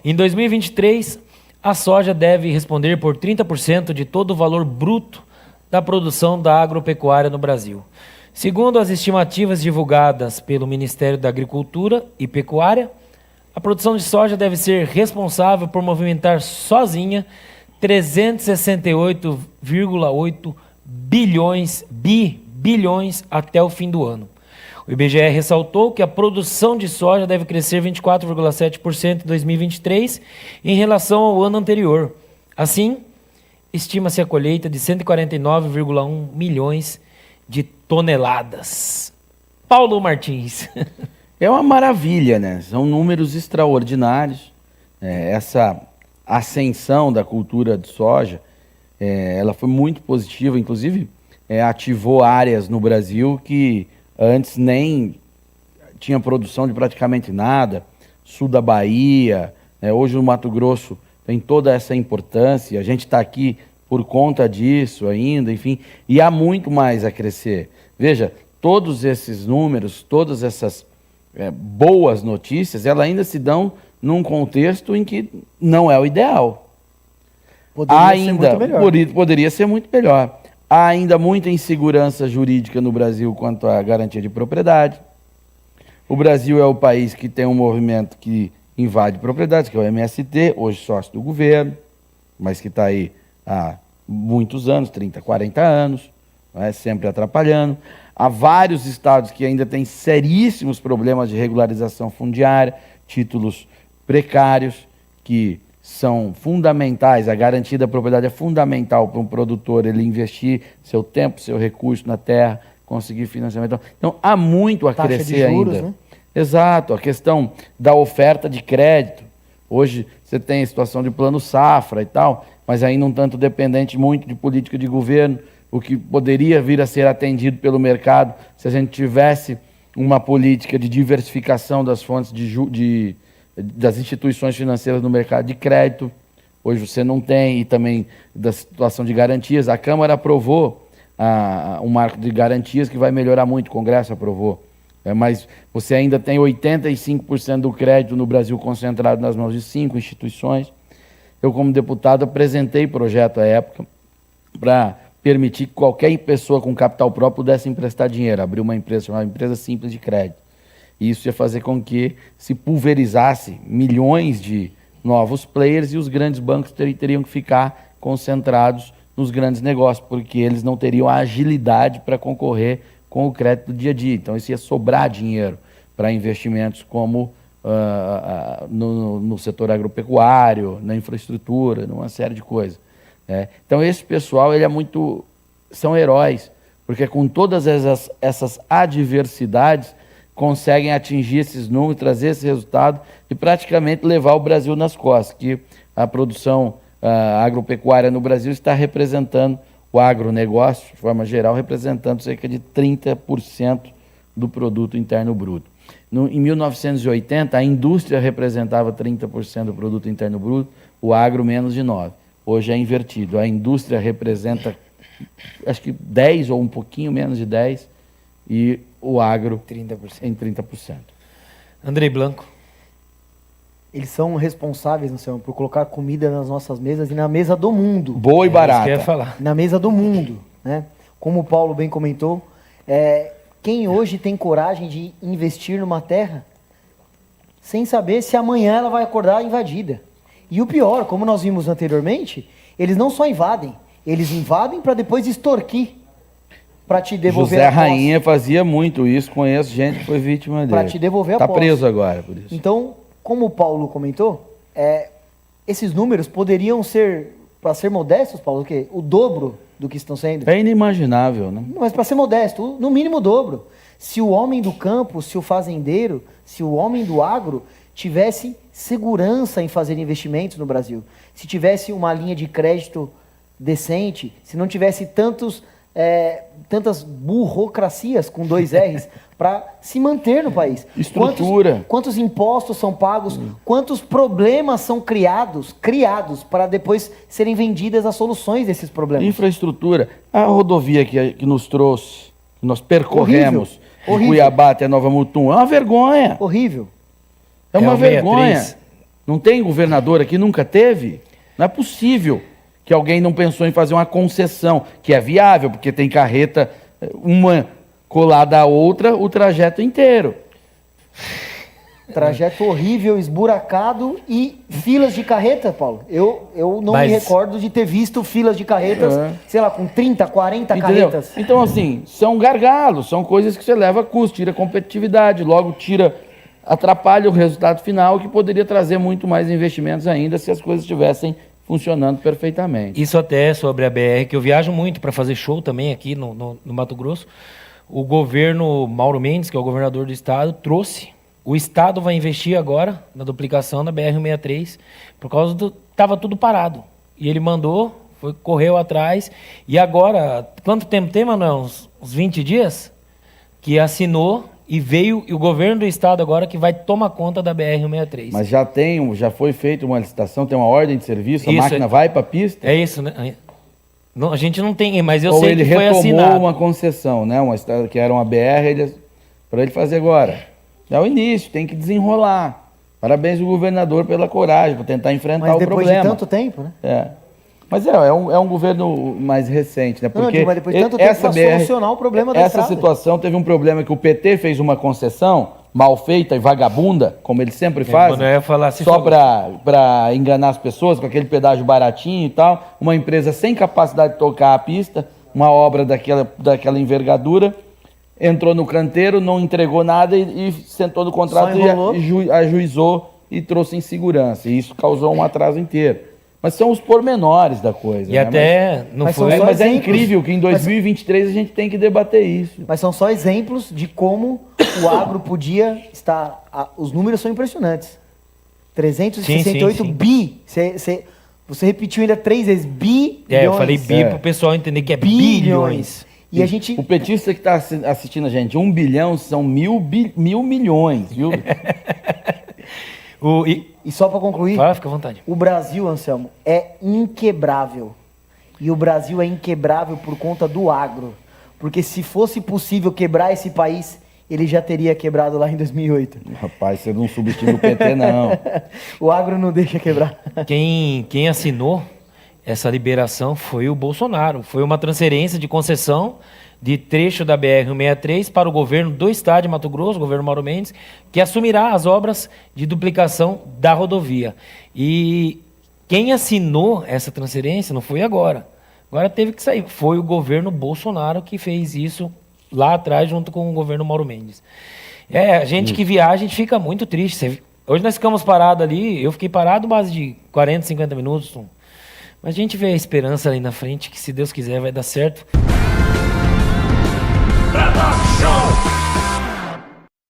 Em 2023, a soja deve responder por 30% de todo o valor bruto da produção da agropecuária no Brasil. Segundo as estimativas divulgadas pelo Ministério da Agricultura e Pecuária, a produção de soja deve ser responsável por movimentar sozinha 368,8 bilhões até o fim do ano. O IBGE ressaltou que a produção de soja deve crescer 24,7% em 2023 em relação ao ano anterior. Assim, estima-se a colheita de 149,1 milhões de toneladas. Paulo Martins. É uma maravilha, né? São números extraordinários. Essa ascensão da cultura de soja, ela foi muito positiva, inclusive ativou áreas no Brasil que antes nem tinha produção de praticamente nada, sul da Bahia, hoje o Mato Grosso tem toda essa importância, a gente está aqui por conta disso ainda, enfim, e há muito mais a crescer. Veja, todos esses números, todas essas boas notícias, elas ainda se dão num contexto em que não é o ideal. Poderia ser muito melhor. Há ainda muita insegurança jurídica no Brasil quanto à garantia de propriedade. O Brasil é o país que tem um movimento que invade propriedades, que é o MST, hoje sócio do governo, mas que está aí há muitos anos, 30, 40 anos, sempre atrapalhando. Há vários estados que ainda têm seríssimos problemas de regularização fundiária, títulos precários, que são fundamentais, a garantia da propriedade é fundamental para um produtor ele investir seu tempo, seu recurso na terra, conseguir financiamento. Então, há muito a crescer ainda. Né? Exato, a questão da oferta de crédito. Hoje você tem a situação de plano safra e tal, mas ainda um tanto dependente muito de política de governo, o que poderia vir a ser atendido pelo mercado se a gente tivesse uma política de diversificação das fontes das instituições financeiras no mercado de crédito. Hoje você não tem, e também da situação de garantias. A Câmara aprovou um marco de garantias que vai melhorar muito, o Congresso aprovou. Mas você ainda tem 85% do crédito no Brasil concentrado nas mãos de 5 instituições. Eu, como deputado, apresentei projeto à época para permitir que qualquer pessoa com capital próprio pudesse emprestar dinheiro, abrir uma empresa chamada Empresa Simples de Crédito. E isso ia fazer com que se pulverizasse milhões de novos players e os grandes bancos teriam que ficar concentrados nos grandes negócios, porque eles não teriam a agilidade para concorrer com o crédito do dia a dia. Então isso ia sobrar dinheiro para investimentos como no setor agropecuário, na infraestrutura, numa série de coisas. Então esse pessoal são heróis, porque com todas essas adversidades conseguem atingir esses números, trazer esse resultado e praticamente levar o Brasil nas costas, que a produção agropecuária no Brasil está representando, o agronegócio, de forma geral, representando cerca de 30% do produto interno bruto. Em 1980, a indústria representava 30% do produto interno bruto, o agro menos de 9%. Hoje é invertido, a indústria representa, acho que 10% ou um pouquinho menos de 10%, e o agro 30%. Em 30%. Andrei Blanco. Eles são responsáveis, senhor, por colocar comida nas nossas mesas e na mesa do mundo. Boa e barata. Isso que eu ia falar. Na mesa do mundo, né? Como o Paulo bem comentou, quem hoje tem coragem de investir numa terra sem saber se amanhã ela vai acordar invadida? E o pior, como nós vimos anteriormente, eles não só invadem, eles invadem para depois extorquir, para te devolver José a posse. Rainha fazia muito isso, conheço gente que foi vítima dele. Para te devolver a posse. Está preso agora por isso. Então, como o Paulo comentou, esses números poderiam ser, para ser modestos, Paulo, o quê? O dobro do que estão sendo. É inimaginável, né? Mas para ser modesto, no mínimo o dobro. Se o homem do campo, se o fazendeiro, se o homem do agro tivesse segurança em fazer investimentos no Brasil, se tivesse uma linha de crédito decente, se não tivesse tantas burocracias com 2 R's para se manter no país. Estrutura. Quantos impostos são pagos, quantos problemas são criados para depois serem vendidas as soluções desses problemas. Infraestrutura. A rodovia que nos trouxe, que nós percorremos de Cuiabá até Nova Mutum, é uma vergonha. Horrível. É uma vergonha. Não tem governador aqui? Nunca teve? Não é possível que alguém não pensou em fazer uma concessão, que é viável, porque tem carreta, uma colada à outra, o trajeto inteiro. Trajeto horrível, esburacado e filas de carreta, Paulo. Eu não me recordo de ter visto filas de carretas, sei lá, com 30, 40 Entendeu? carretas. Então, assim, são gargalos, são coisas que você leva a custo, tira competitividade, logo atrapalha o resultado final, que poderia trazer muito mais investimentos ainda se as coisas estivessem funcionando perfeitamente. Isso até sobre a BR, que eu viajo muito para fazer show também aqui no Mato Grosso. O governo Mauro Mendes, que é o governador do estado, trouxe. O estado vai investir agora na duplicação da BR-163, por causa do... Estava tudo parado. E ele mandou, correu atrás, e agora, quanto tempo tem, Manuel? Uns 20 dias? Que assinou e veio, e o governo do estado agora que vai tomar conta da BR-163. Mas já foi feita uma licitação, tem uma ordem de serviço, a Isso, máquina vai para a pista? É isso, né? Não, a gente não tem, mas eu Ou sei ele que foi retomou assinado. uma concessão, né? Uma estrada que era uma BR, para ele fazer agora. É o início, tem que desenrolar. Parabéns ao governador pela coragem, por tentar enfrentar Mas o depois problema. de tanto tempo, né? É. Mas é um governo mais recente, né? Porque Mas depois de tanto tempo para solucionar o problema da essa estrada. situação teve um problema que o PT fez uma concessão mal feita e vagabunda, como ele sempre faz, Manoel ia falar assim, só para enganar as pessoas, com aquele pedágio baratinho e tal. Uma empresa sem capacidade de tocar a pista, uma obra daquela envergadura, entrou no canteiro, não entregou nada e sentou no contrato e ajuizou e trouxe insegurança. E isso causou um atraso inteiro. Mas são os pormenores da coisa. E né? até não mas foi. Mas é exemplos. incrível que em 2023 a gente tem que debater isso. Mas são só exemplos de como o agro podia estar... Os números são impressionantes. 368 sim. bi. Você repetiu ainda 3 vezes. Bilhões. Eu falei bi para o pessoal entender que é bilhões. E a gente... O petista que está assistindo a gente, 1 bilhão são mil milhões, viu? E só para concluir, Fala, fica à vontade. o Brasil, Anselmo, é inquebrável. E o Brasil é inquebrável por conta do agro. Porque se fosse possível quebrar esse país, ele já teria quebrado lá em 2008. Rapaz, você não subestima o PT, não. O agro não deixa quebrar. Quem assinou essa liberação foi o Bolsonaro. Foi uma transferência de concessão de trecho da BR-163 para o governo do estado de Mato Grosso, o governo Mauro Mendes, que assumirá as obras de duplicação da rodovia. E quem assinou essa transferência não foi agora. Agora teve que sair. Foi o governo Bolsonaro que fez isso lá atrás, junto com o governo Mauro Mendes. A gente que viaja, a gente fica muito triste. Hoje nós ficamos parados ali, eu fiquei parado base de 40, 50 minutos. Mas a gente vê a esperança ali na frente, que se Deus quiser vai dar certo.